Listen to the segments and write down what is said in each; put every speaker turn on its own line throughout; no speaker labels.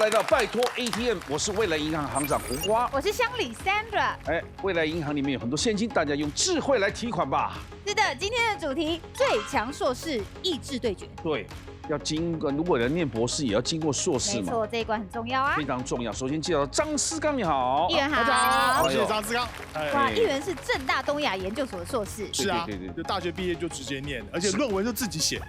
来到拜托 ATM， 我是未来银行行长胡瓜，
我是乡里 Sandra。
未来银行里面有很多现金，大家用智慧来提款吧。
是的，今天的主题最强硕士意志对决。
对，要经过，如果要念博士，也要经过硕士嘛。
没错，这一关很重要啊，
非常重要。首先介绍张思刚，你好。
议员好。
大家好，我是张思刚。
哇，议员是政大东亚研究所的硕士。
是啊，对，就大学毕业就直接念，而且论文就自己写。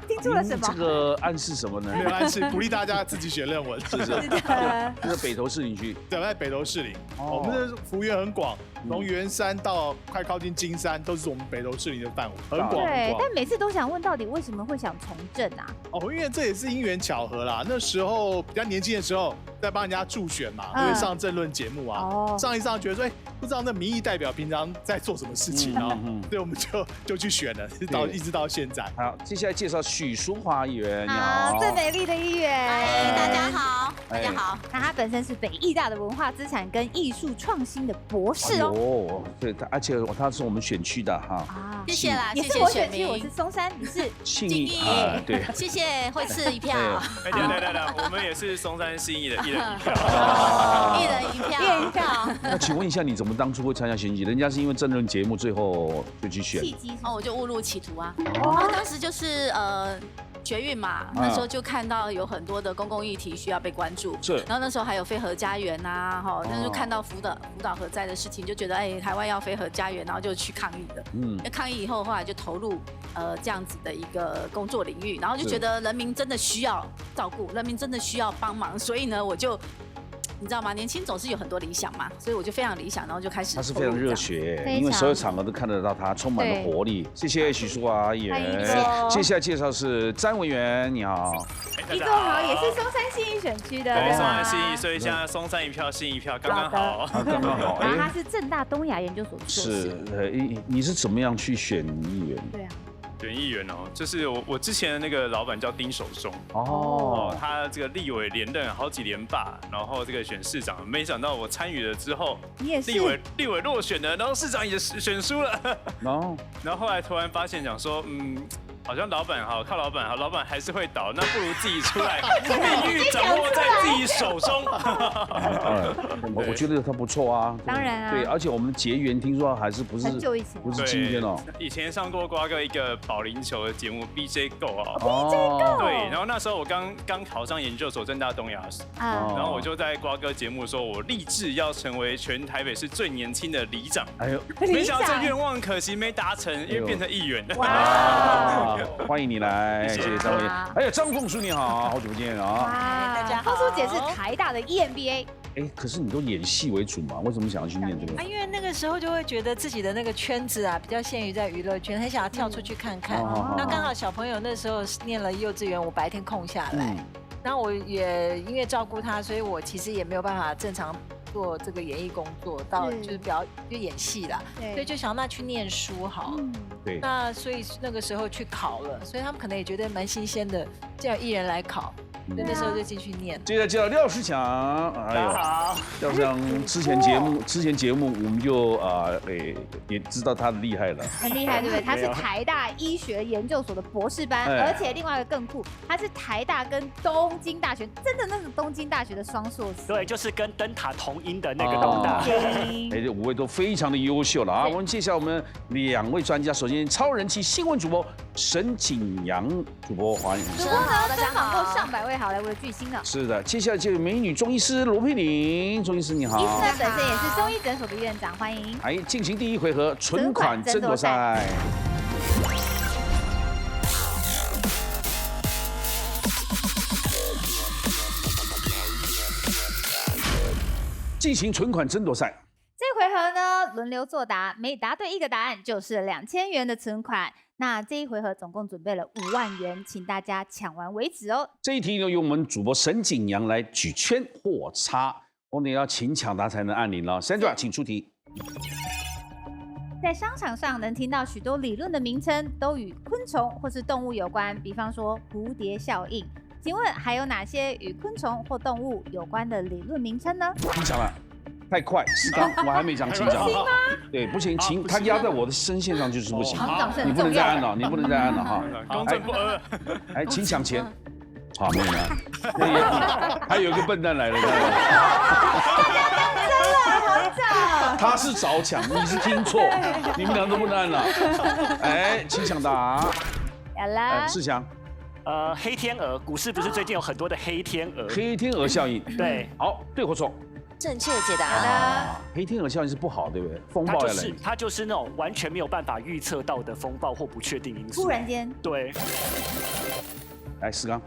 听出了什么？
这个暗示什么呢？
没有暗示，鼓励大家自己写论文，是不是？
是的。
这是北投市林区。
对，在北投士林，我们的幅员很广，从圆山到快靠近金山，都是我们北投士林的范围，很广。
对，但每次都想问，到底为什么会想从政啊？
哦，因为这也是因缘巧合啦。那时候比较年轻的时候，在帮人家助选嘛，会上政论节目啊，上一上觉得说，不知道那民意代表平常在做什么事情啊，所以我们就去选了，一直到现在。
好，接下来介绍许淑华议员，你
好，
好。
最美丽的议员。
大家好，大家好。
那他本身是北艺大的文化资产跟艺术创新的博士哦。
对，而且他是我们选区的哈。
啊，
谢谢啦，
也是我选区，我是松山，你是
信义。
对，谢谢，会吃一票。
对，我们也是松山信义的一人一票。
一人一票，一人一票。
那请问一下，你怎么当初会参加选举？人家是因为政论节目最后就去选。
契机
哦，我就误入歧途啊。哦，当时就是学运嘛，那时候就看到有很多的公共议题需要被关注，
是。
然后那时候还有非核家园呐，哈，那就看到福岛核灾的事情，就觉得台湾要非核家园，然后就去抗议的。那抗议以后，后来就投入这样子的一个工作领域，然后就觉得人民真的需要照顾，人民真的需要帮忙，所以呢，我就。你知道吗？年轻总是有很多理想嘛，所以我就非常理想，然后就开始。
他是非常热血，因为所有场合都看得到他，充满了活力。谢谢许淑华议员。接下来介绍是詹委员，你好。
一座好，也是松山信义选区的。
对，松山信义，所以现在松山一票，信一票，刚刚好。
刚刚好。
然后他是政大东亚研究所的硕士。
是，你是怎么样去选议员？
对啊。
选议员哦，就是我之前的那个老板叫丁守中他这个立委连任好几连霸，然后这个选市长，没想到我参与了之后，
你也是
立委落选了，然后市长也选输了，然后后来突然发现讲说，好像老板好，靠老板好，老板还是会倒，那不如自己出来，命运掌握在自己手中。
我觉得他不错啊，
当然啊，
对，而且我们结缘听说还是不是
很久以前，
不是今天哦，
以前上过瓜哥一个保龄球的节目 BJ Go 啊
，BJ Go，
对，然后那时候我刚考上研究所，政大东亚然后我就在瓜哥节目说，我立志要成为全台北市最年轻的里长，哎呦，没想到这愿望可惜没达成，因为变成议员了。
哇！
欢迎你来，谢谢张委员。还有张凤书，你好，好久不见啊！
大家好。
凤书姐是台大的 EMBA。
可是你都演戏为主嘛？为什么想要去念这个？
因为那个时候就会觉得自己的那个圈子啊，比较限于在娱乐圈，很想要跳出去看看。那刚好小朋友那时候念了幼稚园，我白天空下来，然后我也因为照顾他，所以我其实也没有办法正常做这个演艺工作，到就是就演戏啦，所以就想那去念书好。
对。
那所以那个时候去考了，所以他们可能也觉得蛮新鲜的，叫艺人来考。所以那时候就继续念。
接着介绍廖世强，
大家好。
廖世强之前节目我们就也知道他的厉害了，
很厉害，对不对？他是台大医学研究所的博士班，而且另外一个更酷，他是台大跟东京大学，真的那是东京大学的双硕士。
对，就是跟灯塔同音的那个东大。
这5位都非常的优秀了啊！我们介绍我们2位专家，首先超人气新闻主播沈景阳主播，欢迎。
主播呢，专访过上百位好莱坞的巨星呢。
是的，接下来就是美女中医师罗佩玲，中医师你好。
医师呢本身也是中医诊所的院长，欢迎。
来进行第1回合存款争夺赛。进行存款争夺赛。
这回合呢，轮流作答，每答对1个答案就是2000元的存款。那这一回合总共准备了5万元，请大家抢完为止哦。
这一题呢，由我们主播沈景阳来举圈或叉，我们也要请抢答才能按铃了。Sandra，请出题。
在商场上能听到许多理论的名称，都与昆虫或是动物有关，比方说蝴蝶效应。请问还有哪些与昆虫或动物有关的理论名称呢？
你讲了。太快，是刚我还没讲，请讲。对，不行，请他压在我的声线上就是不行，你不能再按了，你不能再按了哈。
公正不阿。
来，请抢钱。好，没有了。还有一个笨蛋来了，他是早抢，你是听错，你们俩都不能按了。哎，请抢答。
好啦，
世祥。
黑天鹅，股市不是最近有很多的黑天鹅？
黑天鹅效应。
对，
好，对或错？
正确解答。
黑天鹅效应是不好，对不对？风暴要来。
它就是那种完全没有办法预测到的风暴或不确定因素。
突然间。
对。
来，石刚。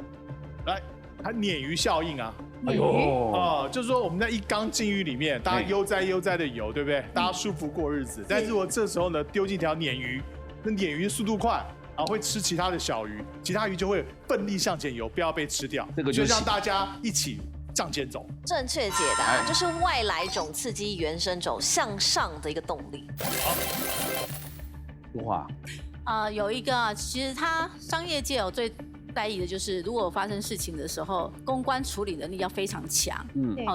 来，它鲶鱼效应啊。
哎呦，
就是说我们在一缸金鱼里面，大家悠哉的游，对不对？大家舒服过日子。但是我这时候呢，丢进一条鲶鱼，那鲶鱼速度快，然后会吃其他的小鱼，其他鱼就会奋力向前游，不要被吃掉。这个就让大家一起向前走。
正确解答就是外来种刺激原生种向上的一个动力。
好，
如华。
有一个，其实它商业界有最在意的就是，如果发生事情的时候，公关处理能力要非常强。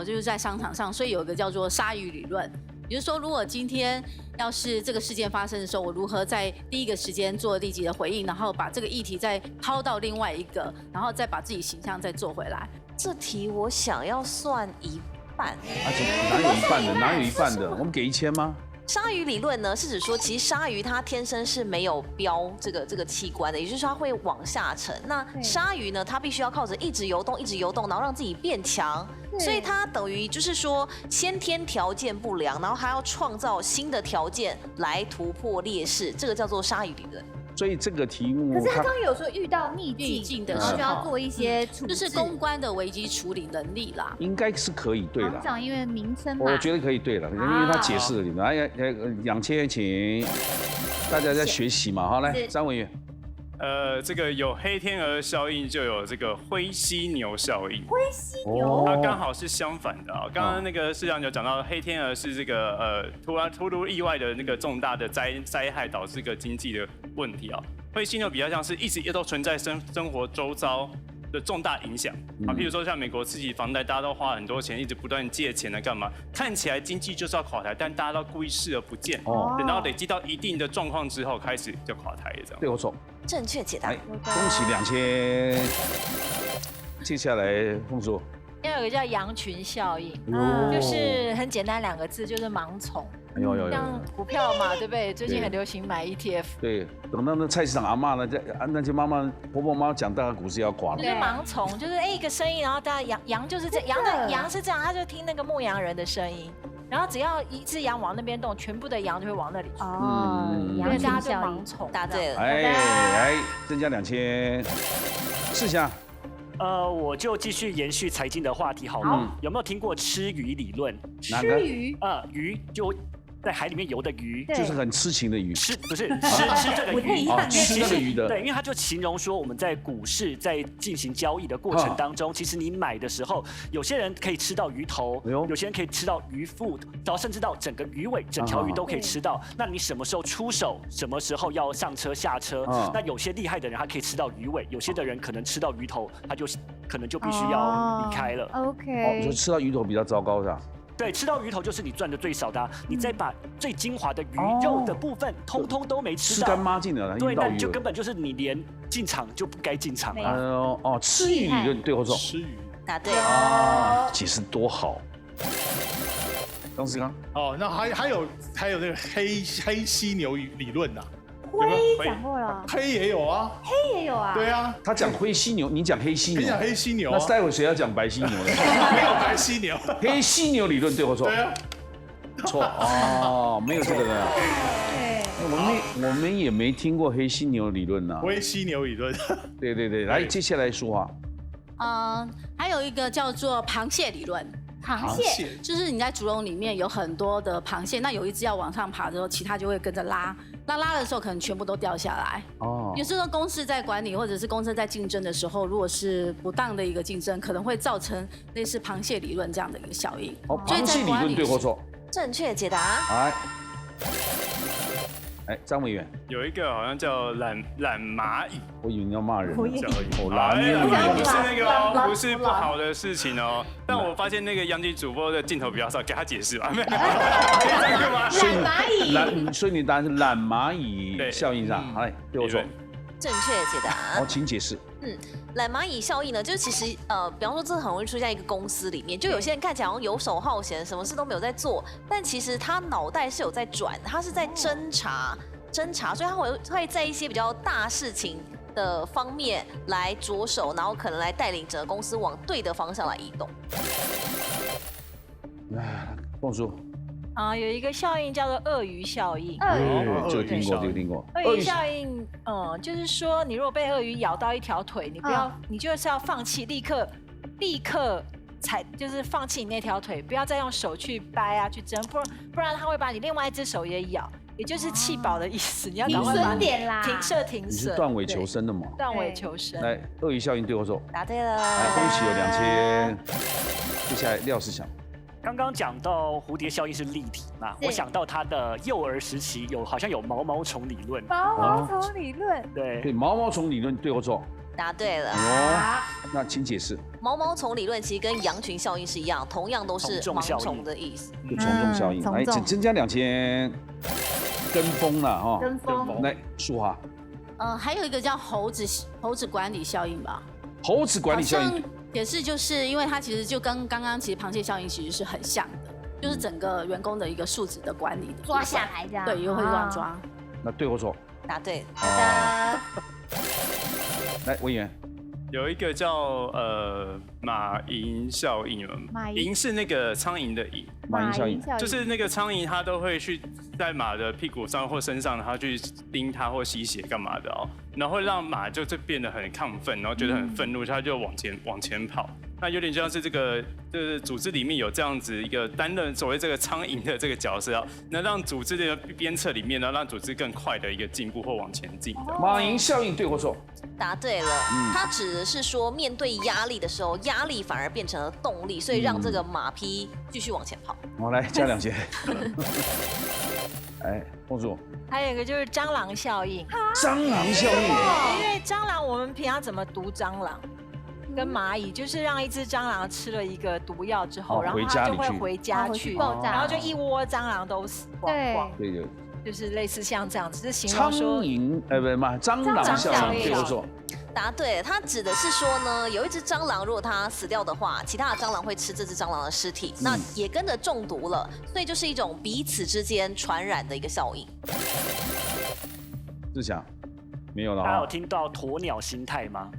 就是在商场上，所以有一个叫做鲨鱼理论，也就是说，如果今天要是这个事件发生的时候，我如何在第一个时间做立即的回应，然后把这个议题再抛到另外一个，然后再把自己形象再做回来。
这题我想要算一半。
哪有一半的？哪有一半的？我们给1000吗？
鲨鱼理论呢，是指说，其实鲨鱼它天生是没有标这个器官的，也就是说它会往下沉。那鲨鱼呢，它必须要靠着一直游动，然后让自己变强，所以它等于就是说先天条件不良，然后还要创造新的条件来突破劣势，这个叫做鲨鱼理论。
所以这个题目，
可是他刚刚有说遇到逆境的时候，就要做一些处置，
就是公关的危机处理能力啦。
应该是可以对了。
讲因为名称嘛，
我觉得可以对了，因为他解释了你们。哎，杨千请大家在学习嘛，好来，张委员。
这个有黑天鹅效应，就有这个灰犀牛效应。
灰犀牛，
它刚好是相反的啊。刚刚那个市长有讲到，黑天鹅是这个突如意外的那个重大的灾害导致个经济的问题啊。灰犀牛比较像是一直都存在生活周遭的重大影响啊，譬如说像美国刺激房贷，大家都花很多钱，一直不断借钱来干嘛？看起来经济就是要垮台，但大家都故意视而不见。等到累积到一定的状况之后，开始就垮台了这样。
对或错？
正确解答。
恭喜2000。接下来凤叔。
要有一个叫羊群效应，就是很简单2个字，就是盲从。像股票嘛，对不对？最近很流行买 ETF。
对，等到那菜市场阿嬷呢，那些婆婆妈妈讲，大概股市要垮了。
就是盲从，就是一个声音，然后大家羊就是这羊是这样，他就听那个牧羊人的声音，然后只要一只羊往那边动，全部的羊就会往那里去。
羊
大家就盲从。
答对了。
哎，增加2000。世祥。
我就继续延续财经的话题好了。有没有听过吃鱼理论？
哪个？
鱼就在海里面游的鱼，
就是很痴情的鱼。
吃不是吃这个鱼，
吃这个鱼的。
对，因为他就形容说，我们在股市在进行交易的过程当中，其实你买的时候，有些人可以吃到鱼头，有些人可以吃到鱼腹，然后甚至到整个鱼尾，整条鱼都可以吃到。那你什么时候出手，什么时候要上车下车？那有些厉害的人他可以吃到鱼尾，有些的人可能吃到鱼头，他就可能就必须要离开了。
OK，
就吃到鱼头比较糟糕是吧？
对，吃到鱼头就是你赚的最少的，你再把最精华的鱼肉的部分，通通都没吃到，
吃干抹净了。
对，那你就根本就是你连进场就不该进场了。
吃鱼理论对或错？
吃鱼，
答对。
其实多好。张世刚。
那还有那个黑犀牛理论呐。
灰讲过了，
黑也有啊，
黑也有啊，
对啊，
他讲灰犀牛，你讲黑犀牛，
你讲黑犀牛，
那待会谁要讲白犀牛呢？
没有白犀牛，
黑犀牛理论对或错？
对啊，
错没有这个的。对，我们也没听过黑犀牛理论呐。
灰犀牛理论，
对，来接下来说话。
还有一个叫做螃蟹理论。
螃蟹
就是你在竹笼里面有很多的螃蟹，那有一只要往上爬的时候，其他就会跟着拉。拉的时候可能全部都掉下来。有时候公司在管理或者是公司在竞争的时候，如果是不当的一个竞争，可能会造成类似螃蟹理论这样的一个效应。
螃蟹理论对或错？
正确解答。
张委员
有一个好像叫懒蚂蚁，
我以为你要骂人。
不是那个不是不好的事情哦。但我发现那个杨基主播的镜头比较少，给他解释吧。
懒蚂蚁，
所以你答案是懒蚂蚁效应上。对我说。
正确解答。
好，请解释。
懒蚂蚁效应呢，就是其实比方说这很容易出现在一个公司里面，就有些人看起来好像游手好闲，什么事都没有在做，但其实他脑袋是有在转，他是在侦查，所以他会在一些比较大事情的方面来着手，然后可能来带领整个公司往对的方向来移动。
凤叔。
有一个效应叫做鳄鱼效应。
这个听过。
鳄鱼效应，就是说你如果被鳄鱼咬到一条腿，你就是要放弃，立刻就是放弃你那条腿，不要再用手去掰啊去挣，不然它会把你另外一只手也咬，也就是弃保的意思。你要赶快把
点啦，
停损。
你是断尾求生的嘛？
断尾求生。
来，鳄鱼效应对我说。
答对了。
来，恭喜有2000。接下来廖思想。
刚刚讲到蝴蝶效应是立体嘛，我想到他的幼儿时期好像有毛毛虫理论。
毛毛虫理论，
对，
毛毛虫理论对我说。
答对了。
那请解释。
毛毛虫理论其实跟羊群效应是一样，同样都是盲从的意思。
就从众效应。来，请增加2000。跟风了哈。
跟风。
来，淑华。
还有一个叫猴子管理效应吧。
猴子管理效应。
也是，就是因为它其实就跟刚刚其实螃蟹效应其实是很像的，就是整个员工的一个素质的管理的
抓下来这样，
对，也会乱抓。
那对或错？
答对。
来，文员。
有一个叫马蝇效应了，蝇是那个苍蝇的蝇，
马蝇效应
就是那个苍蝇它都会去在马的屁股上或身上，然后去叮它或吸血干嘛的哦，然后会让马就变得很亢奋，然后觉得很愤怒，它就往前跑。那有点像是这个组织里面有这样子一个担任所谓这个苍蝇的这个角色啊，能让组织的鞭策里面呢，让组织更快的一个进步或往前进。
马蝇效应对或错？
答对了，它指的是说面对压力的时候，压力反而变成了动力，所以让这个马匹继续往前跑。
我来加2000。哎，凤叔。
还有一个就是蟑螂效应。
蟑螂效应。
因为蟑螂，我们平常怎么毒蟑螂？跟蚂蚁就是让一只蟑螂吃了一个毒药之后，然后它就会回家去，然后就一窝蟑螂都死光光。
对。
就是类似像这样子，是形容说
蟑螂效应对或错？
答对了，它指的是说呢，有一只蟑螂如果它死掉的话，其他的蟑螂会吃这只蟑螂的尸体，那也跟着中毒了，所以就是一种彼此之间传染的一个效应。
志祥，没有了。
大家有听到鸵鸟心态吗？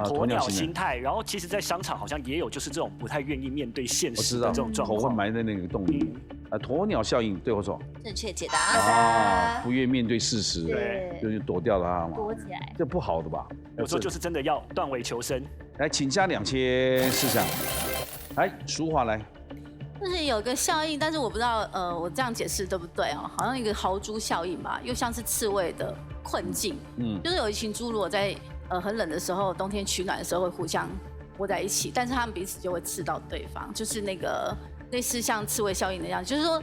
鸵鸟心态，然后其实，在商场好像也有，就是这种不太愿意面对现实的这种状况，
头会埋在那个洞里。鸵鸟效应对或错？
正确解答。
不愿面对事实，就是躲掉了它嘛，
躲起来，
这不好的吧？
有时候就是真的要断尾求生。
来，请加2000思想。来，淑华来。
就是有个效应，但是我不知道，我这样解释对不对哦？好像一个豪猪效应吧，又像是刺猬的困境。就是有一群猪，如果在很冷的时候，冬天取暖的时候会互相窝在一起，但是他们彼此就会刺到对方，就是那个类似像刺猬效应的样子，就是说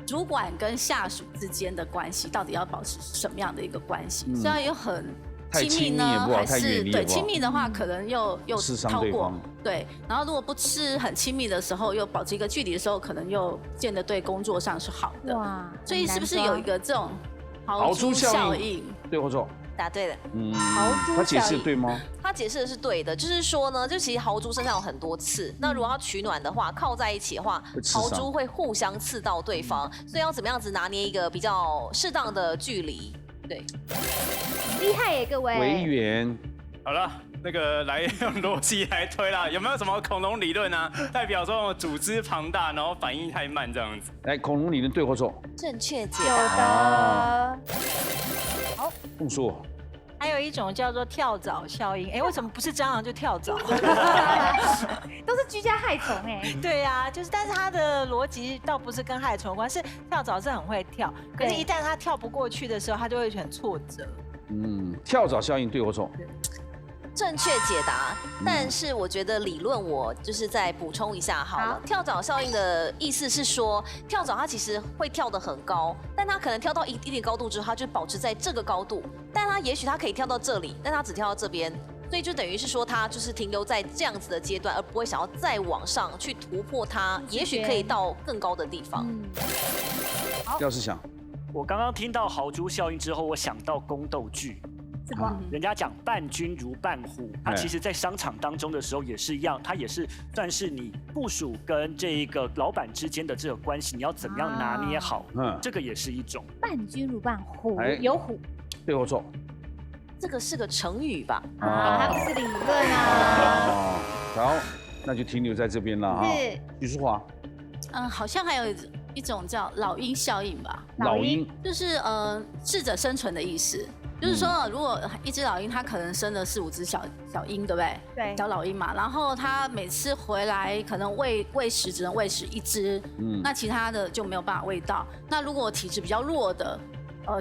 主管跟下属之间的关系到底要保持什么样的一个关系？是要有很亲密呢，还是对亲密的话可能又超过对，然后如果不是很亲密的时候，又保持一个距离的时候，可能又见得对工作上是好的。哇，所以是不是有一个这种豪猪效应？
对或错？
答对了。
豪猪效应，
他解释对吗？
他解释的是对的，就是说呢，就其实豪猪身上有很多刺，那如果要取暖的话，靠在一起的话，豪猪会互相刺到对方，所以要怎么样子拿捏一个比较适当的距离？对，
厉害耶，各位。
委员，
好了。那个来用逻辑来推啦，有没有什么恐龙理论啊？代表说组织庞大，然后反应太慢这样子。
来，恐龙理论对或错？
正确解
答。
好，
凤叔。
还有一种叫做跳蚤效应，为什么不是蟑螂就跳蚤？
都是居家害虫
对呀，就是，但是它的逻辑倒不是跟害虫有关，是跳蚤是很会跳，可是一旦它跳不过去的时候，它就会很挫折。
跳蚤效应对或错？
正确解答，但是我觉得理论我就是再补充一下好了。跳蚤效应的意思是说，跳蚤它其实会跳得很高，但它可能跳到一定高度之后，它就保持在这个高度，但它也许它可以跳到这里，但它只跳到这边，所以就等于是说它就是停留在这样子的阶段，而不会想要再往上去突破它，也许可以到更高的地方。
要是想，
我刚刚听到豪猪效应之后，我想到宫斗剧。
什么？
人家讲伴君如伴虎，它其实在商场当中的时候也是一样，它也是算是你部属跟这一个老板之间的这个关系，你要怎么样拿捏好，这个也是一种。
伴君如伴虎，有虎。
对或错？
这个是个成语吧？
它不是理论啊。
好，那就停留在这边了啊。
是。
许淑华。
好像还有一种叫老鹰效应吧。
老鹰
就是适者生存的意思。就是说，如果一只老鹰，它可能生了4、5只小鹰，对不对？
对，
小老鹰嘛。然后它每次回来，可能喂食只能喂食1只，那其他的就没有办法喂到。那如果体质比较弱的，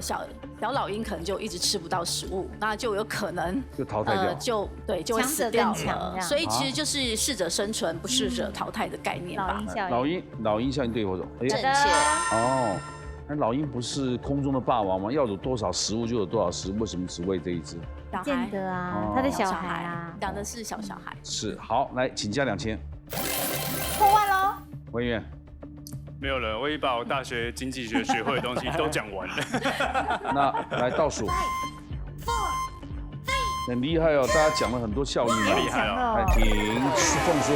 小老鹰可能就一直吃不到食物，那就有可能
就淘汰掉，
就会死掉了。所以其实就是适者生存，不适者淘汰的概念吧。
老鹰效应对或错？
正确。
哦。那老鹰不是空中的霸王吗？要有多少食物就有多少食物，为什么只喂这一只？
不见得啊，他的小孩啊，
讲的是小孩。
是，好，来请加2000。
破万喽！
文员。
没有了，我已把我大学经济学学会的东西都讲完了。
那来倒数。很厉害哦，大家讲了很多效应啊，
厉害哦。
来，请凤叔。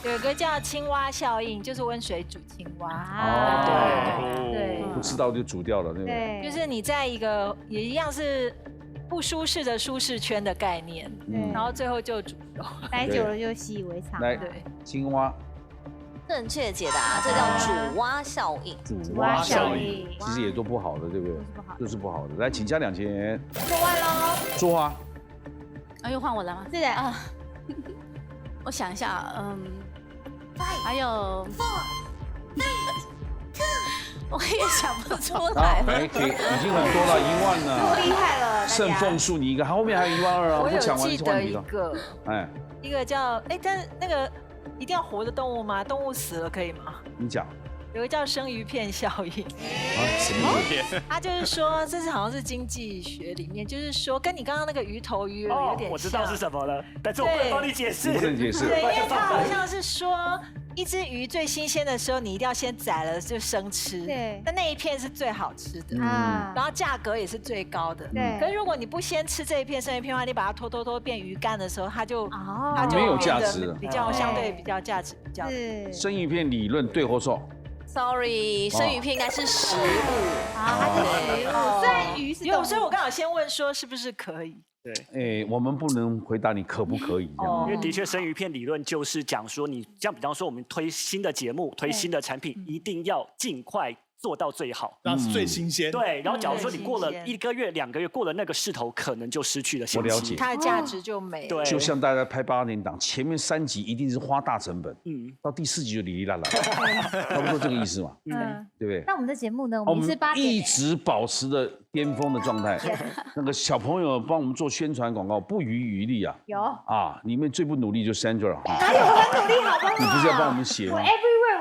有个叫青蛙效应，就是温水煮青蛙。
对，不知道就煮掉了，对不对？
就是你在一个也一样是不舒适的舒适圈的概念，然后最后就煮熟，
待久了就习以为常。
来，青蛙。
正确解答，这叫煮蛙效应。
煮蛙效应其实也都不好的，对不对？都是不好的。来，请加2000。
破万喽！
说话。
又换我了吗？
是的啊。
我想一下，还有，我也想不出来了。
已经很多了，1万了，
够厉害了。
剩凤树你一个，后面还有12000啊，
我有
记
得一个，一个叫但是那个一定要活的动物吗？动物死了可以吗？
你讲。
有个叫生鱼片效应
什么鱼片？
它就是说，这是好像是经济学里面，就是说跟你刚刚那个鱼头鱼有点像。
我知道是什么了，但是我不能帮你解释。
不能解释。
对，因为它好像是说，一只鱼最新鲜的时候，你一定要先宰了就生吃。
对。
那一片是最好吃的，然后价格也是最高的。
对。
可是如果你不先吃这一片生鱼片的话，你把它拖变鱼干的时候，它就
没有价值，
比较相对比较价值比较。
生鱼片理论对或错？
Sorry， 生鱼片应该是食物
啊，它是食物，虽然鱼是动物，
所以我刚好先问说是不是可以？
对，
我们不能回答你可不可以，
因为的确生鱼片理论就是讲说，你像比方说我们推新的节目、推新的产品，一定要尽快。 做到最好，
那是最新鲜。
对，然后假如说你过了1个月、2个月，过了那个势头，可能就失去了新奇。
我了解，
它的价值就没了。
对，
就像大家拍8点档，前面3集一定是花大成本，到第4集就哩哩啦啦，差不多这个意思嘛，对不对？
那我们的节目呢？我们是8点
一直保持着巅峰的状态。那个小朋友帮我们做宣传广告，不遗余力啊。
有
啊，里面最不努力就 Sandra。
哪有我很努力，好不好？
你不是要帮我们写吗？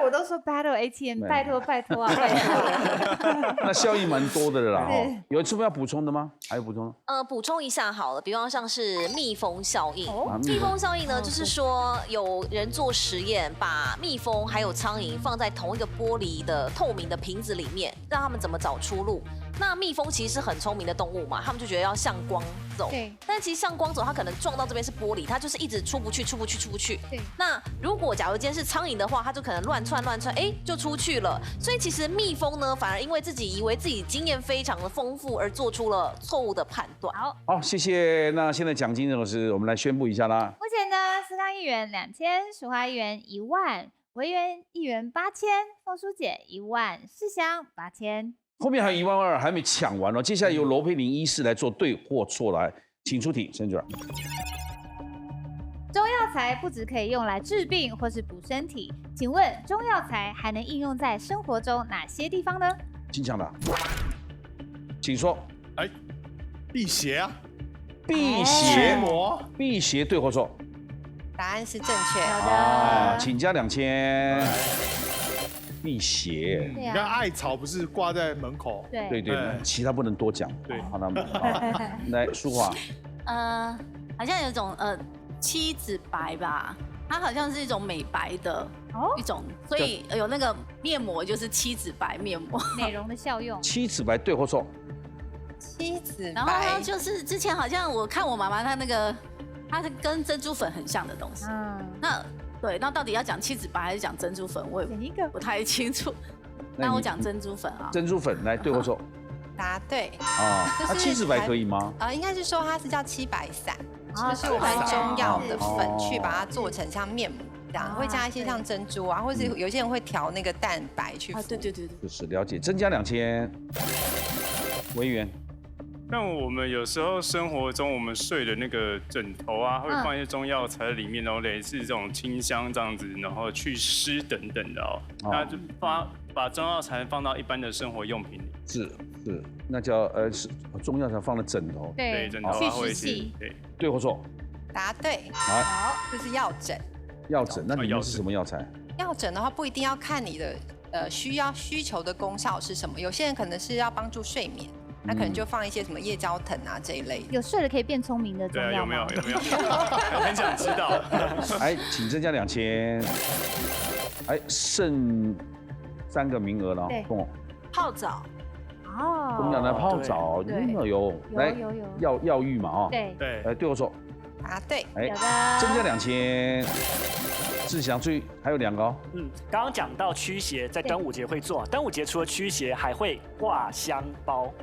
我都说 Battle ATM， 拜托拜托啊，拜托。
那效益蛮多的了啦，有什么要补充的吗？还有补充？
补充一下好了，比方像是蜜蜂效应。蜜蜂效应呢，就是说有人做实验，把蜜蜂还有苍蝇放在同一个玻璃的透明的瓶子里面，让他们怎么找出路。那蜜蜂其实是很聪明的动物嘛，他们就觉得要向光走。对。但其实向光走，它可能撞到这边是玻璃，它就是一直出不去。对。那如果假如今天是苍蝇的话，它就可能乱窜，就出去了。所以其实蜜蜂呢，反而因为自己以为自己经验非常的丰富，而做出了错误的判断。
好，谢谢。那现在奖金呢是我们来宣布一下啦。
目前呢，思康议员2000，淑华议员1万，维园议员8000，凤书姐1万，世香8000。
后面还有12000还没抢完哦，接下来由罗佩玲医师来做对或错来，请出题 ，Sandra。
中药材不只可以用来治病或是补身体，请问中药材还能应用在生活中哪些地方呢？
金强的，请说。
辟邪啊，
辟邪膜，辟邪对或错？
答案是正确。
啊，请加2000。 辟邪，
你看艾草不是挂在门口？
对，其他不能多讲。对，好，他们来淑华。
好像有一种七子白吧，它好像是一种美白的一种，所以有那个面膜就是七子白面膜，
美容的效用。
七子白对或错？
七子
然后就是之前好像我看我妈妈她那个，它跟珍珠粉很像的东西。那到底要讲七子白还是讲珍珠粉，我也不太清楚。那我讲珍珠粉啊。
珍珠粉来对我说。
答对。
那七子白可以吗？
应该是说它是叫七白散，就是我们中药的粉去把它做成像面膜。会加一些像珍珠啊，或者是有些人会调那个蛋白去敷。
对，
就是了解，增加2000，维园。
像我们有时候生活中我们睡的那个枕头啊，会放一些中药材在里面，然后类似这种清香这样子，然后去湿等等的哦。那就把中药材放到一般的生活用品里。
是，那叫是中药材放的枕头。
对，枕头啊，或者是
对或错？
答对。好，这是药枕。
药枕，那里面是什么药材？
药枕的话，不一定要看你的需求的功效是什么。有些人可能是要帮助睡眠，那可能就放一些什么夜交藤啊这一类。
有睡了可以变聪明的中药吗？
有没有？很想知道。
来，请增加2000。剩3个名额了。
对。
泡澡。
我们讲的泡澡，有。来，药浴嘛，
对。
对我说。
答对。
增加2000。志祥还有2个哦。
刚刚讲到驱邪，在端午节会做。端午节除了驱邪，还会挂香包。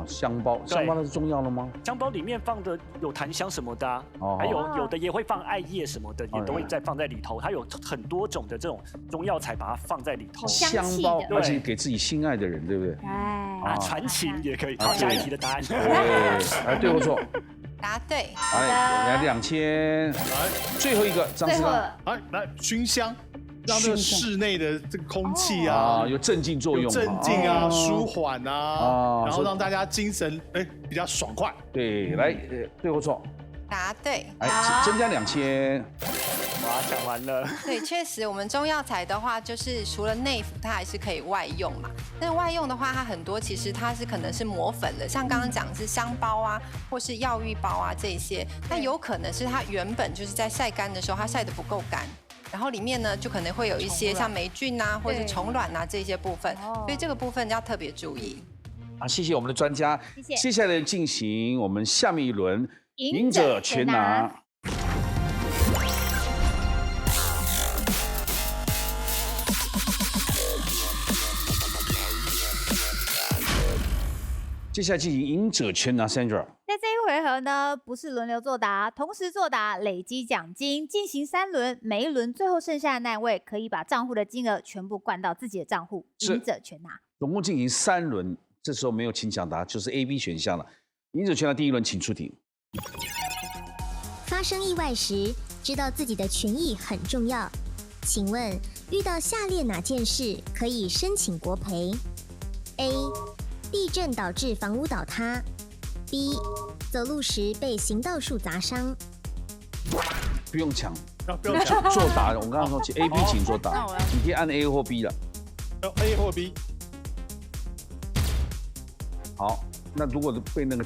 香包那是中药了吗？
香包里面放的有檀香什么的啊，还有的也会放艾叶什么的，也都会再放在里头。它有很多种的这种中药材，把它放在里头。
香包，而且给自己心爱的人，对不对？
传情也可以。好，下一题的答案。
对或错？
答对。
来2000，最后一个张思刚。
来熏香，让这个室内的这个空气啊
有镇静作用，
镇静啊，舒缓啊，然后让大家精神比较爽快。
对，来对或错？
答对。
增加2000。
哇，讲完了。
对，确实，我们中药材的话，就是除了内服，它还是可以外用嘛。但外用的话，它很多其实它是可能是磨粉的，像刚刚讲的是香包啊，或是药浴包啊这些。那有可能是它原本就是在晒干的时候，它晒得不够干，然后里面呢就可能会有一些像霉菌啊，或者是虫卵啊这些部分，所以这个部分要特别注意。
谢谢我们的专家。接下来进行我们下面一轮赢者全拿。接下来进行赢者全拿 ，Sandra。
在这一回合呢，不是轮流作答，同时作答，累积奖金，进行3轮，每一轮最后剩下的那位可以把账户的金额全部灌到自己的账户，赢者全拿。
总共进行3轮，这时候没有请抢答，就是 A、B 选项了。赢者全拿第1轮，请出题。
发生意外时，知道自己的权益很重要。请问，遇到下列哪件事可以申请国赔 ？A. 地震导致房屋倒塌 ；B. 走路时被行道树砸伤。
不用抢，作答。我刚刚说 A、B 请作答，你可以按 A 或 B 了。
A 或 B。
好，那如果被那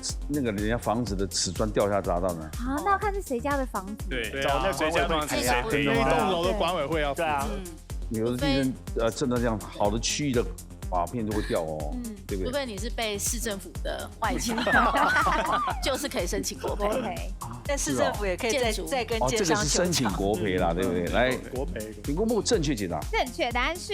个人家房子的瓷砖掉下砸到呢？
那要看是谁家的房子。
对，找那谁家房子谁赔。
那一栋楼的管委会要负责。
有的地震真的这样，好的区域的瓦片就会掉哦，对不对？
除非你是被市政府的外墙，就是可以申请国赔。
但市政府也可以再跟建商求偿。
这个是申请国赔啦，对不对？来，
国赔。
请公布正确解答。
正确答案是。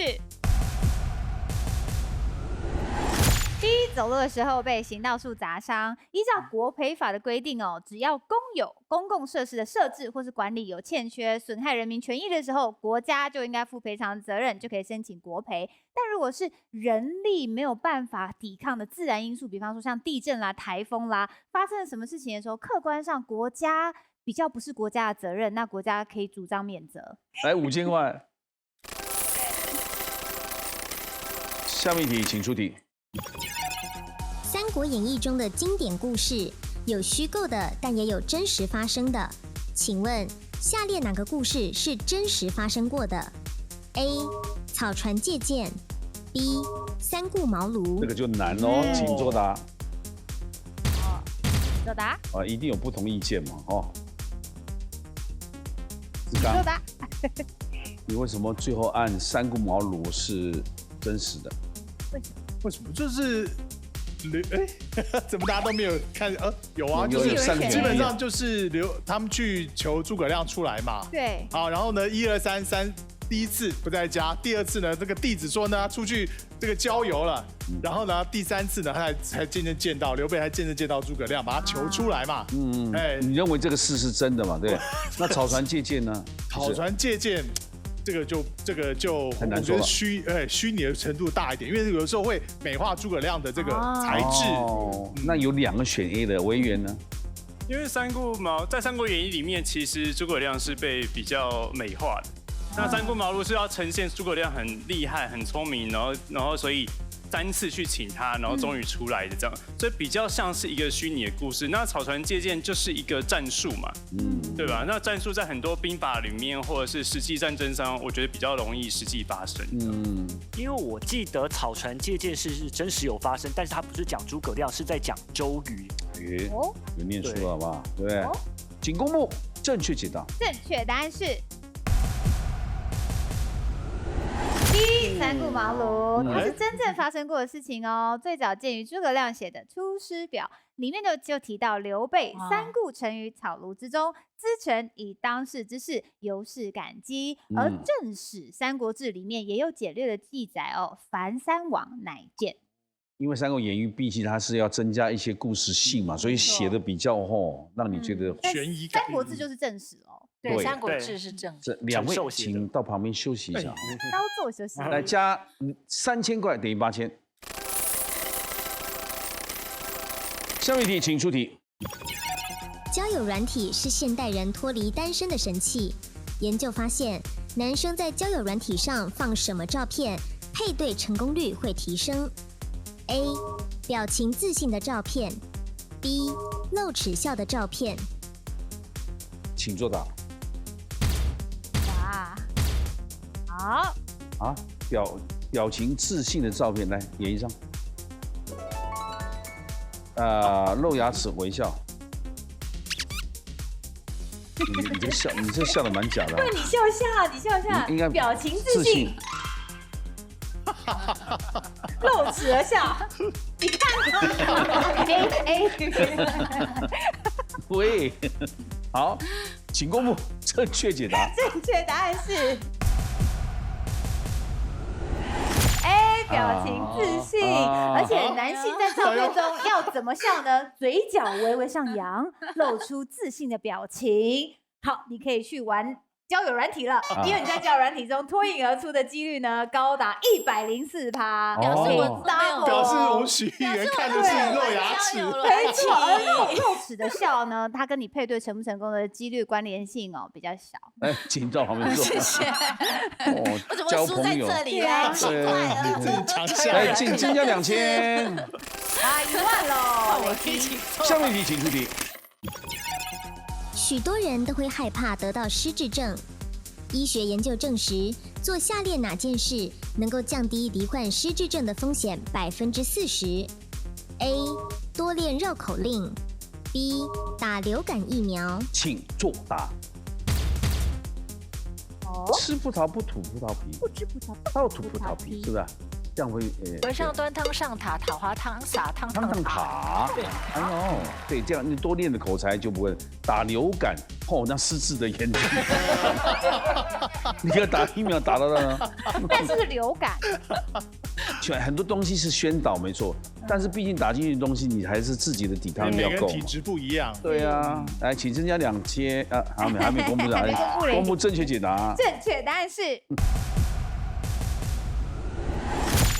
第一，走路的时候被行道树砸伤，依照国赔法的规定只要公有公共设施的设置或是管理有欠缺，损害人民权益的时候，国家就应该负赔偿责任，就可以申请国赔。但如果是人力没有办法抵抗的自然因素，比方说像地震啦、台风啦，发生了什么事情的时候，客观上国家比较不是国家的责任，那国家可以主张免责。
来5000万，下面一题，请出题。
《三国演义》中的经典故事有虚构的，但也有真实发生的。请问下列哪个故事是真实发生过的 ？A. 草船借箭 B. 三顾茅庐。
这个就难哦，请作答。
作答。
一定有不同意见嘛，
作答。
你为什么最后按三顾茅庐是真实的？
为什么？
为什么？就是怎么大家都没有看？有啊，就是基本上就是他们去求诸葛亮出来嘛。
对。
好，然后呢，1、2、3，第一次不在家，第二次呢，这个弟子说呢，他出去这个郊游了，然后呢，第3次呢，他才渐渐见到刘备，还渐渐见到诸葛亮，把他求出来嘛。
你认为这个事是真的嘛？对。那草船借箭呢？
草船借箭。这个就
很难说，
我觉得虚拟的程度大一点，因为有的时候会美化诸葛亮的这个才智。
那有2个选 A 的，维园呢？
因为在《三国演义》里面，其实诸葛亮是被比较美化的。那三顾茅庐是要呈现诸葛亮很厉害、很聪明，然后所以3次去请他，然后终于出来的这样，所以比较像是一个虚拟的故事。那草船借箭就是一个战术嘛，对吧？那战术在很多兵法里面或者是实际战争上，我觉得比较容易实际发生。
因为我记得草船借箭是真实有发生，但是他不是讲诸葛亮，是在讲周瑜。
有念书了好不好？对不对？请公布正确解答。
正确答案是。一三顾茅庐，它是真正发生过的事情哦。最早见于诸葛亮写的《出师表》，里面就提到刘备三顾臣于草庐之中，咨臣以当世之事，由是感激。而正史《三国志》里面也有简略的记载哦，凡三往乃见。
因为《三国演义》毕竟它是要增加一些故事性嘛，所以写的比较让你觉得
悬疑感。
《三国志》就是正史哦。
对，《三国志》是正史。
2位请到旁边休息一下，
稍作休息。
来加3000块等于8000。下面题，请出题。
交友软体是现代人脱离单身的神器。研究发现，男生在交友软体上放什么照片，配对成功率会提升 ？A. 表情自信的照片 ；B. 露齿笑的照片。
请作答。
好
啊，表情自信的照片，来演一张。露牙齿微笑。你这笑的蛮假的。
对，你笑一下，应该表情自信。露齿而笑，你看 A。
喂，好，请公布正确解答。
正确答案是 A， 表情自信。而且男性在照片中要怎么笑呢？嘴角微微上扬，露出自信的表情。好，你可以去玩交友软体了，因为你在交友软体中脱颖而出的几率呢，高达104%。
表示我们许议员看的是露牙齿，
没错。而露齿的笑呢，它跟你配对成不成功的几率关联性比较小。
请到旁边坐。
谢谢。我怎么输在这里
啊？
奇怪了。
抢下
来，增加2000。
啊，1万喽！
下面题，请出题。
许多人都会害怕得到失智症。医学研究证实，做下列哪件事能够降低罹患失智症的风险40%？A. 多练绕口令 B. 打流感疫苗。
请作答。吃葡萄不吐葡萄皮，
不吃葡萄
倒吐葡萄皮，是不是？这样会
和尚端汤上塔，塔滑汤洒汤
塔。对，哎呦，对，这样你多练的口才就不会打流感那失智的严重。你要打疫苗打到呢？
但是流感。
很多东西是宣导没错，但是毕竟打进去的东西，你还是自己的抵抗力要够。
体质不一样。
对啊，来，请增加2000。还没公布答案，公布正确解答。
正确答案是。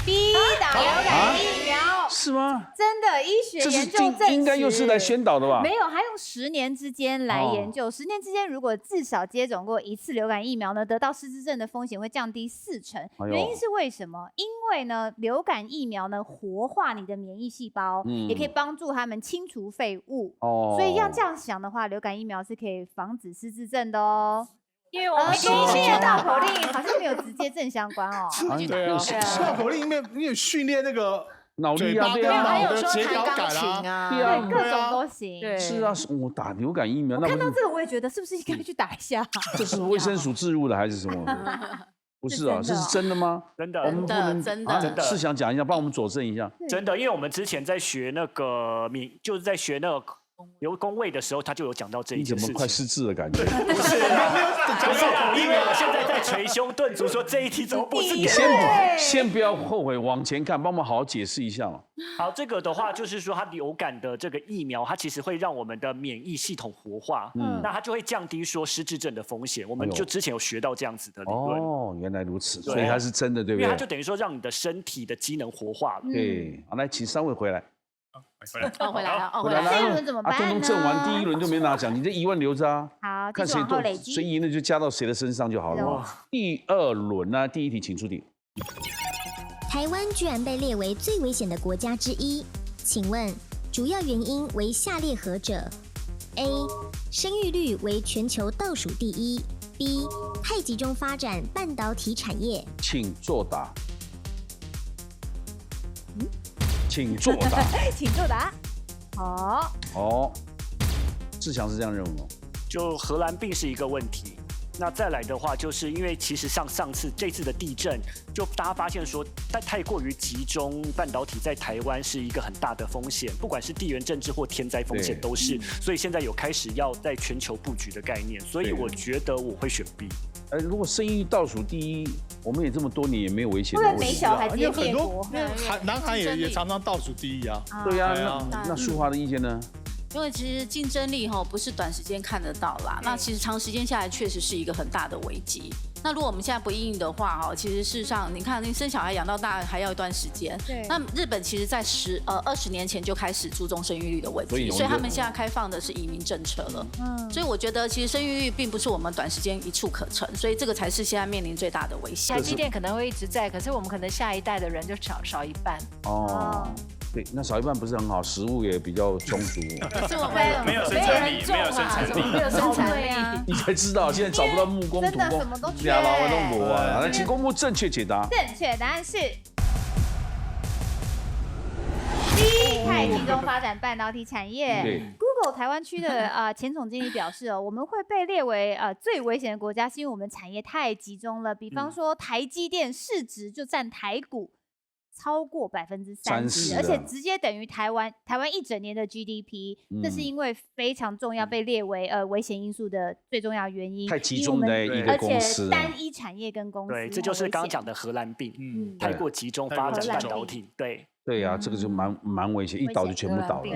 B 打流感疫苗
是吗？
真的，医学研究证实，
应该又是来宣导的吧？
没有，还用10年之间来研究。10年之间，如果至少接种过1次流感疫苗呢，得到失智症的风险会降低40%。原因是为什么？因为呢，流感疫苗呢活化你的免疫细胞，也可以帮助他们清除废物。所以要这样想的话，流感疫苗是可以防止失智症的哦。
因为我们
跟医学绕口令好像没有直接正相关哦。
对啊，绕口令里面你有训练那个
脑力啊，对啊，
还有说
节
弹钢
稿感
琴啊，
对，各种都行。
是啊，我打流感疫苗，
看到这个我也觉得是不是应该去打一下？
这是卫生署置入的还是什么？不是啊，这是真的吗？
真的，
我们不能
真的。
是想讲一下，帮我们佐证一下。
真的，因为我们之前在学那个就是在学那个留宫位的时候，他就有讲到这一件事情。
你怎么快失智的感觉？
不是啊，不是，因为我现在在捶胸顿足说这一题怎么不是给
我？先不要后悔，往前看，帮我们好好解释一下嘛。
好，这个的话就是说，它流感的这个疫苗，它其实会让我们的免疫系统活化，那它就会降低说失智症的风险。我们就之前有学到这样子的理论。
哦，原来如此，所以它是真的，对不对？
因为它就等于说让你的身体的机能活化了。
对，好，来，请3位回来。
回来了，
回来了。这一轮怎么办呢？
东正完第1轮就没拿奖，你这1万留着啊。
好，
看谁多，谁赢了就加到谁的身上就好了。第2轮呢，第1题请出题。
台湾居然被列为最危险的国家之一，请问主要原因为下列何者 ？A. 生育率为全球倒数第1 ；B. 太集中发展半导体产业。
请作答。请作答，
请作答。
好，志强是这样认为吗？
就荷兰病是一个问题。那再来的话，就是因为其实上次这次的地震，就大家发现说，太过于集中半导体在台湾是一个很大的风险，不管是地缘政治或天灾风险都是。所以现在有开始要在全球布局的概念，所以我觉得我会选 B。
如果生育倒数第1，我们也这么多年也没有危险的问题。
没小孩直接灭国。
南韩也常常倒数第1啊。
对呀，那淑华的意见呢？
因为其实竞争力不是短时间看得到啦，那其实长时间下来确实是一个很大的危机。那如果我们现在不因应的话，其实事实上你看，你生小孩养到大还要一段时间。对。那日本其实在20年前就开始注重生育率的问题，所以他们现在开放的是移民政策了。所以我觉得其实生育率并不是我们短时间一触可成，所以这个才是现在面临最大的危险。
台积电可能会一直在，可是我们可能下一代的人就少一半。
对，那少一半不是很好，食物也比较充足。
是我们
没有生产力，没有生产力，
没有生产力。
你才知道，现在找不到木工、土工，俩老外都没啊。来，请公布正确解答。
正确答案是 B， 太集中发展半导体产业。Google 台湾区的前总经理表示我们会被列为最危险的国家，是因为我们产业太集中了。比方说，台积电市值就占台股超过30%，而且直接等于台湾一整年的 GDP，这是因为非常重要，被列为危险因素的最重要原因。
太集中的一个公司，
而且单一产业跟公司，
对，这就是刚刚讲的荷兰病，太过集中发展半导体，
对呀，这个就蛮危险，一倒就全部倒了。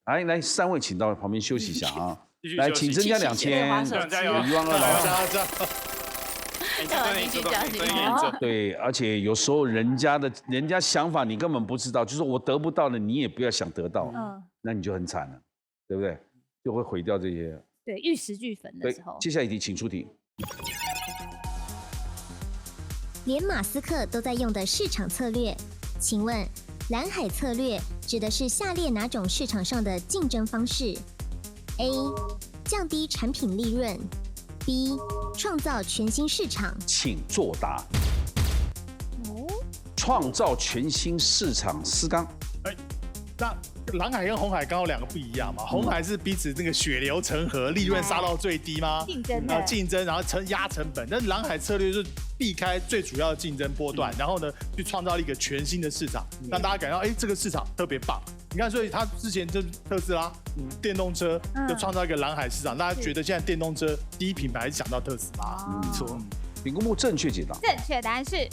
来3位，请到旁边休息一下啊。来，请增加2000，12000了。对，而且有时候人家想法你根本不知道，就是我得不到的，你也不要想得到，那你就很惨了，对不对？就会毁掉这些。
对，玉石俱焚的时候。
接下来一题，请出题。
连马斯克都在用的市场策略，请问蓝海策略指的是下列哪种市场上的竞争方式 ？A. 降低产品利润 B. 创造全新市场，
请作答。创造全新市场，思刚。
那蓝海跟红海刚好2个不一样嘛，红海是彼此那个血流成河，利润杀到最低吗？竞争，然后压成本。但蓝海策略是避开最主要的竞争波段，然后呢，去创造一个全新的市场，让大家感到这个市场特别棒。你看，所以他之前就是特斯拉电动车就创造一个蓝海市场，大家觉得现在电动车第一品牌是想到特斯拉，没错。
请公布正确解答。
正确答案是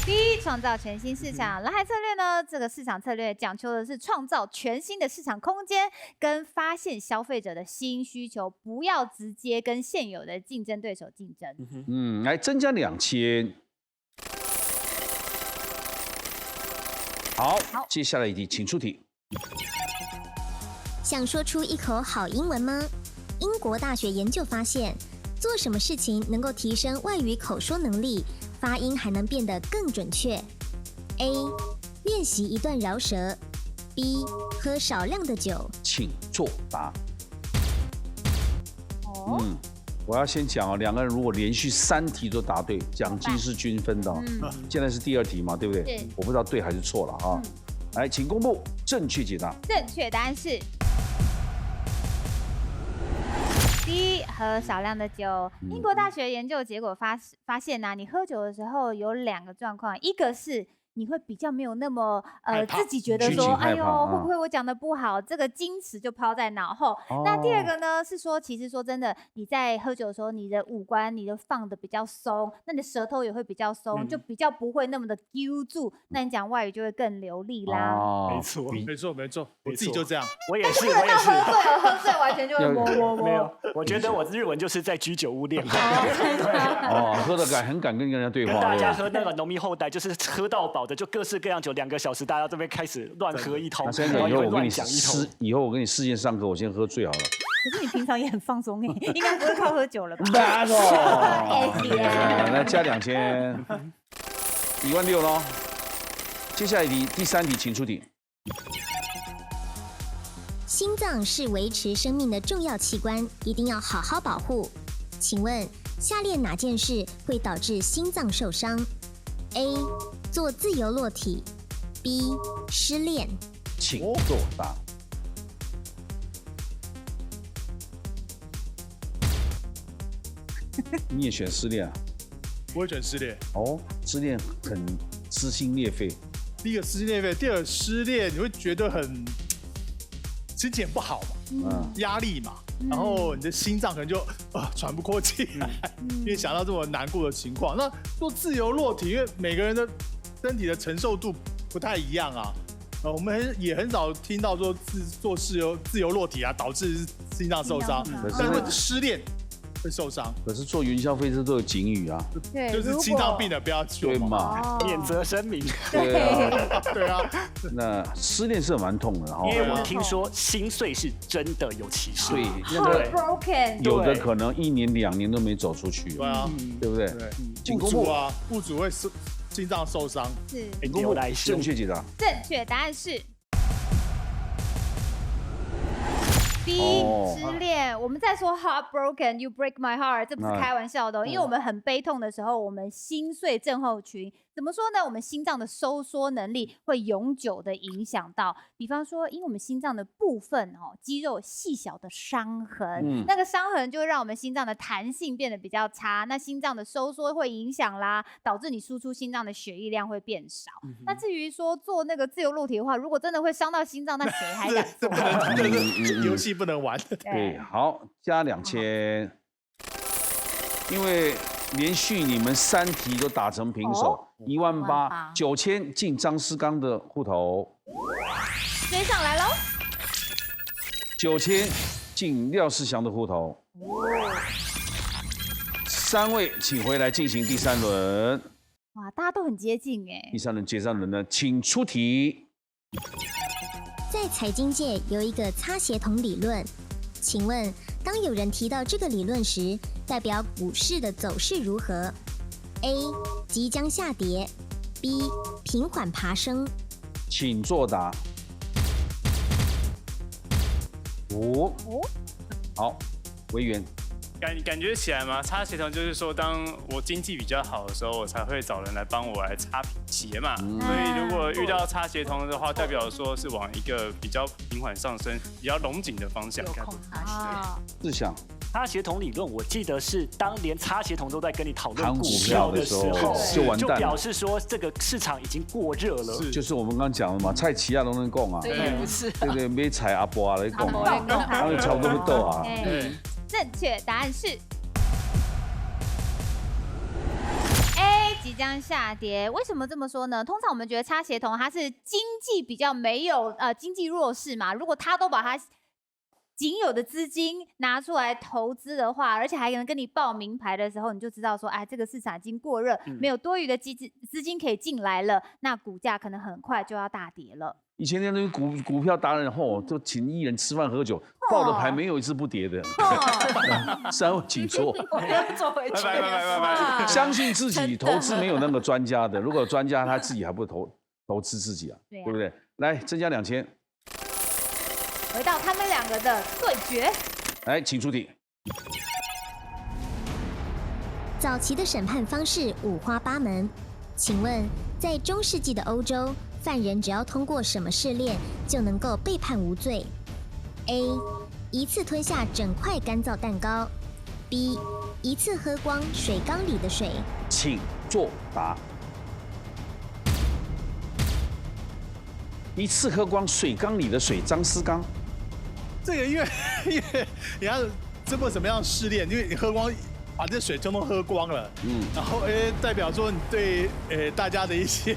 B， 创造全新市场。蓝海策略呢，这个市场策略讲求的是创造全新的市场空间，跟发现消费者的新需求，不要直接跟现有的竞争对手竞争。
来增加2000。好，接下来一题，请出题。
想说出一口好英文吗？英国大学研究发现，做什么事情能够提升外语口说能力，发音还能变得更准确 ？A. 练习一段饶舌 B. 喝少量的酒，
请作答。我要先讲2个人如果连续3题都答对，奖金是均分的。现在是第2题嘛，对不对？我不知道对还是错了啊。来，请公布正确解答。
正确答案是 D 喝少量的酒。英国大学研究结果发现啊，你喝酒的时候有2个状况，一个是你会比较没有那么自己觉得说，哎呦，会不会我讲的不好？这个矜持就抛在脑后。那第2个呢，是说，其实说真的，你在喝酒的时候，你的五官你的放的比较松，那你的舌头也会比较松，就比较不会那么的揪住，那你讲外语就会更流利啦。
没错，
我自己就这样。
我也是，
喝醉完全就会摸。
没有，我觉得我日文就是在居酒屋练。
喝的很敢跟人家对话。
大家喝那个浓密后代，就是喝到饱的，就各式各样酒，2个小时，大家这边开始乱喝一通，
以后我跟你以后我跟你事先上课，我先喝醉好了。
可是你平常也很放松哎，应该不会靠喝酒了吧？
来加2000，16000咯。接下来第3题，请出题。
心脏是维持生命的重要器官，一定要好好保护。请问下列哪件事会导致心脏受伤 ？A. 做自由落体 B. 失恋。
请作答。你也选失恋啊？
我会选失恋。
失恋很撕心裂肺。
第一个撕心裂肺，第二个失恋，你会觉得很心情不好嘛，压力嘛，然后你的心脏可能就喘不过气来，因为想到这么难过的情况。那做自由落体，因为每个人的身体的承受度不太一样啊。我们也很少听到说做自由落体啊，导致心脏受伤，但是失恋会受伤。
可是坐云霄飞车都有警语啊，
对，
就是心脏病的不要做
嘛，
免责声明。
对啊，
那失恋是蛮痛的哈，
因为我听说心碎是真的有歧视，
对，有的可能1年2年都没走出去，
对啊，
对不对？
对，物主会心脏受伤。
是，
正确解答。
正确答案是 B 失恋。我们在说 heartbroken, you break my heart， 这不是开玩笑的，因为我们很悲痛的时候，我们心碎症候群怎么说呢？我们心脏的收缩能力会永久的影响到，比方说，因为我们心脏的部分肌肉细小的伤痕，那个伤痕就会让我们心脏的弹性变得比较差，那心脏的收缩会影响啦，导致你输出心脏的血液量会变少。那至于说做那个自由落体的话，如果真的会伤到心脏，那谁还敢做？
游戏不能玩。
对，好，加2000，因为连续你们3题都打成平手，18000，9000进张思刚的户头，
追上来喽
，9000进廖世祥的户头，3位请回来进行第3轮。
哇，大家都很接近哎。
第3轮结账轮呢，请出题。
在财经界有一个擦鞋童理论，请问当有人提到这个理论时，代表股市的走势如何 ？A. 即将下跌 B. 平缓爬升。
请作答。好，维园。
感觉起来吗？擦鞋童就是说，当我经济比较好的时候，我才会找人来帮我来擦鞋嘛。所以如果遇到擦鞋童的话，代表说是往一个比较平缓上升、比较龙井的方向。
志祥，
擦鞋童理论，我记得是当连擦鞋童都在跟你讨论股票的时候，
就完蛋了，
就表示说这个市场已经过热了。
就是我们刚刚讲的嘛，蔡奇亚都能讲啊，对，没踩阿波啊来讲，他们差不多不斗啊。
正确答案是 A， 即将下跌。为什么这么说呢？通常我们觉得擦鞋童他是经济比较没有经济弱势嘛，如果他都把他仅有的资金拿出来投资的话，而且还能跟你报名牌的时候，你就知道说，哎，这个市场已经过热，没有多余的资金可以进来了，那股价可能很快就要大跌了。
以前那些股票达人就请艺人吃饭喝酒，报的牌没有一次不跌的。3位请坐。
我要坐回去。
拜。
相信自己投资没有那么专家的，如果有专家他自己还不投资自己啊，对不对？来，增加2000。
回到他们2个的对决。
来，请出题。
早期的审判方式五花八门，请问在中世纪的欧洲，犯人只要通过什么试炼就能够被判无罪 ？A. 一次吞下整块干燥蛋糕 ；B. 一次喝光水缸里的水。
请作答。一次喝光水缸里的水，张思刚。
这个因为你要经过什么样的试炼？因为你喝光，把这水通通喝光了，然后代表说你对大家的一些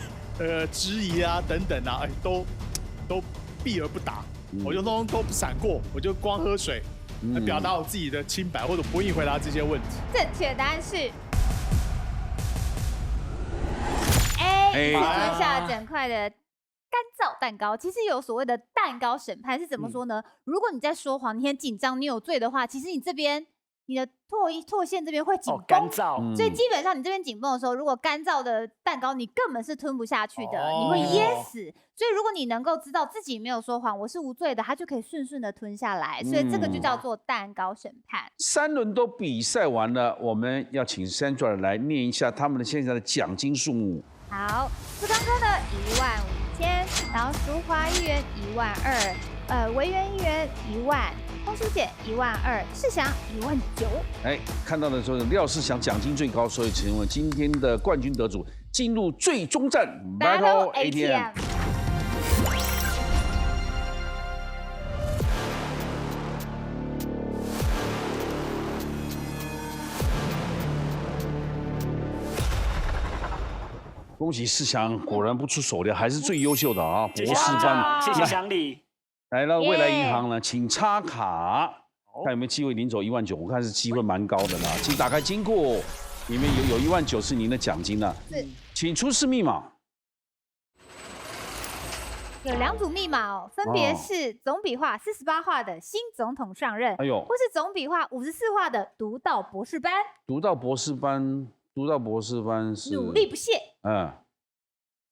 质疑啊等等啊，都避而不答。我就通通都不闪过，我就光喝水，来表达我自己的清白，或者不愿意回答这些问题。
正确答案是 A， 一次吞下整块的干燥蛋糕。其实有所谓的蛋糕审判是怎么说呢？如果你在说谎，你很紧张，你有罪的话，其实你这边你的唾腺这边会紧绷，
干燥，
所以基本上你这边紧绷的时候，如果干燥的蛋糕你根本是吞不下去的，你会噎死。所以如果你能够知道自己没有说谎，我是无罪的，他就可以顺顺的吞下来。所以这个就叫做蛋糕审判。
3轮都比赛完了，我们要请 Sandra 来念一下他们的现在的奖金数目。
好，志刚哥呢15000，然后淑华1元12000，维园1元1万。风叔姐12000，世祥19000。
看到的时候，廖世祥奖金最高，所以请问今天的冠军得主进入最终战 Battle ATM。恭喜世祥，果然不出所料，还是最优秀的啊！博士班，
谢谢祥礼。
来了，未来银行呢，请插卡，看有没有机会领走19000，我看是机会蛮高的啦。请打开金库，里面有19000是您的奖金了。
是，
请出示密码。
有2组密码哦，分别是总笔画48画的新总统上任，或是总笔画54画的读到博士班。读到博士班是努力不懈。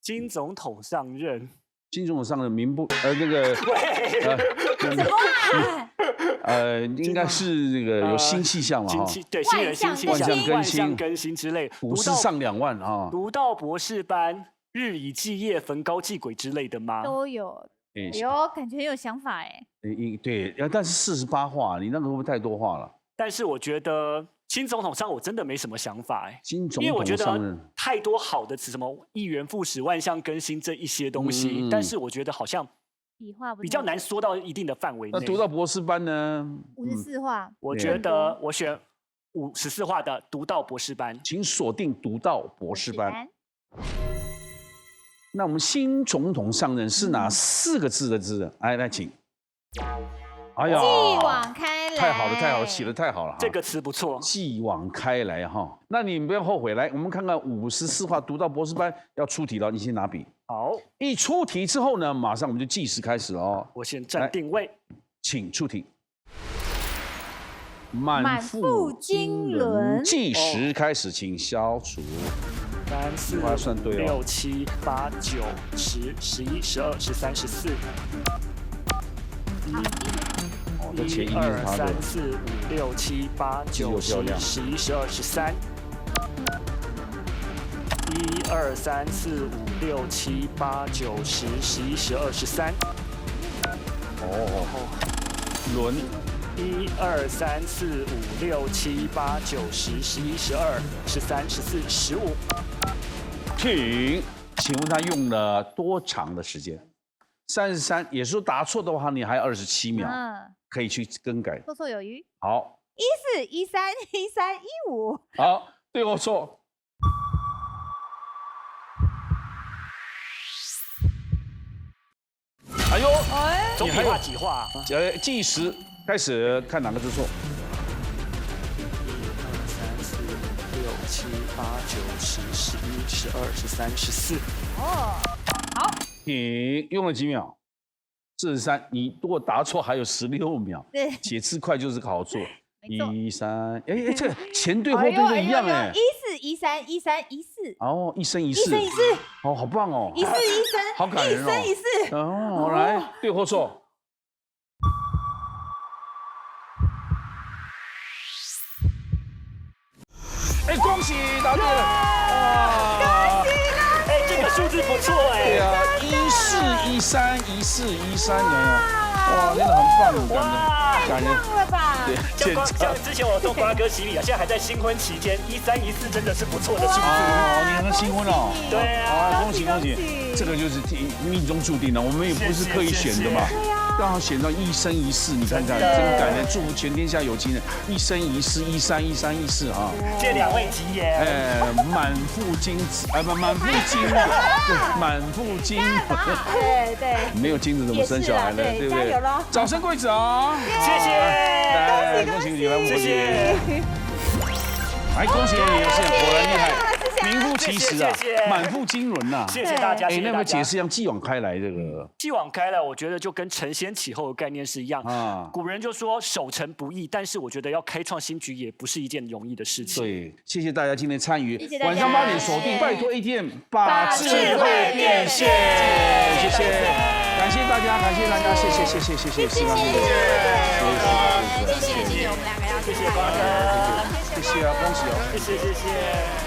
金总统上任。
金总统上任名不那个
什么啊？
应该是那个有新气象嘛，
对，新人新气象，万象更新之类，
股市上2万啊，
读到博士班，日以继夜，焚高继鬼之类的吗？
都有，感觉很有想法哎。
对，但是48画，你那个会不会太多画了？
但是我觉得新总统上我真的没什么想法哎，
新总统
因为我觉得太多好的词，什么一元复始、万象更新这一些东西，但是我觉得好像比较难说到一定的范围内。
那读到博士班呢
？54画，
我觉得我选54画的读到博士班，
请锁定读到博士班。那我们新总统上任是哪4个字的字？来，请。
哎呀，继往开来，
太好了，写得太好了，
这个词不错，
继往开来哈。那你不要后悔，来，我们看看54画读到博士班要出题了，你先拿笔。
好，
一出题之后呢，马上我们就计时开始了哦。
我先站定位，
请出题。满腹经纶，计时开始，请消除。
3、4、5、6、7、8、9、10、11、12、13、14。1、2、3、4、5、6、7、8、9、10、11、12、13。1、2、3、4、5、6、7、8、9、10、11、12、13。
轮。
1、2、3、4、5、6、7、8、9、10、11、12、13、14、15。
请问他用了多长的时间？33，也就是说答错的话，你还有27秒，可以去更改。
绰有余。
好。
14、13、13、15。
好，对或错？哎呦，
总笔画几画？
计时开始，看哪个字错。
7、8、9、10、11、12、13、14。
好。
你用了几秒？43，你如果答错还有16秒。对，写字快就是好错。13，这前对后对都一样哎。
14、13、13、14。
哦，一生一世。哦，好棒哦。
一世一生，
好感人哦。
一生一世。
哦，来，对或错？恭喜答对了！
哇，恭喜！
这个数字不错哎。
对啊，14、13、14、13，有没有？哇，真的很棒，
太棒了吧？
对，
像之前我送瓜哥洗礼啊，现在还在新婚期间，13、14真的是不错的数字。
哦，你很新婚哦。
对啊，
恭喜恭喜！这个就是命中注定了，我们也不是刻意选的嘛。刚好选到一生一世，你看看，真感人！祝福全天下有情人一生一世，13、13、14啊！
谢2位吉言。
满腹金子，满腹金，满腹金。
对，
没有金子怎么生小孩呢？对不对？掌声贵子啊！
谢谢，
恭喜你来，谢谢。来，恭喜你，现在果然厉害。名副其实啊，满腹经纶呐！
谢谢大家。
那么解释一下继往开来这个？
继往开来，我觉得就跟承先启后的概念是一样啊。古人就说守成不易，但是我觉得要开创新局也不是一件容易的事情。
对，谢谢大家今天参与，晚上8点锁定，拜托 ATM 把智慧变现，谢谢，感谢大家，谢谢，
谢谢，
谢谢我们2个要
谢谢瓜哥，
谢谢啊，恭喜哦，
谢谢。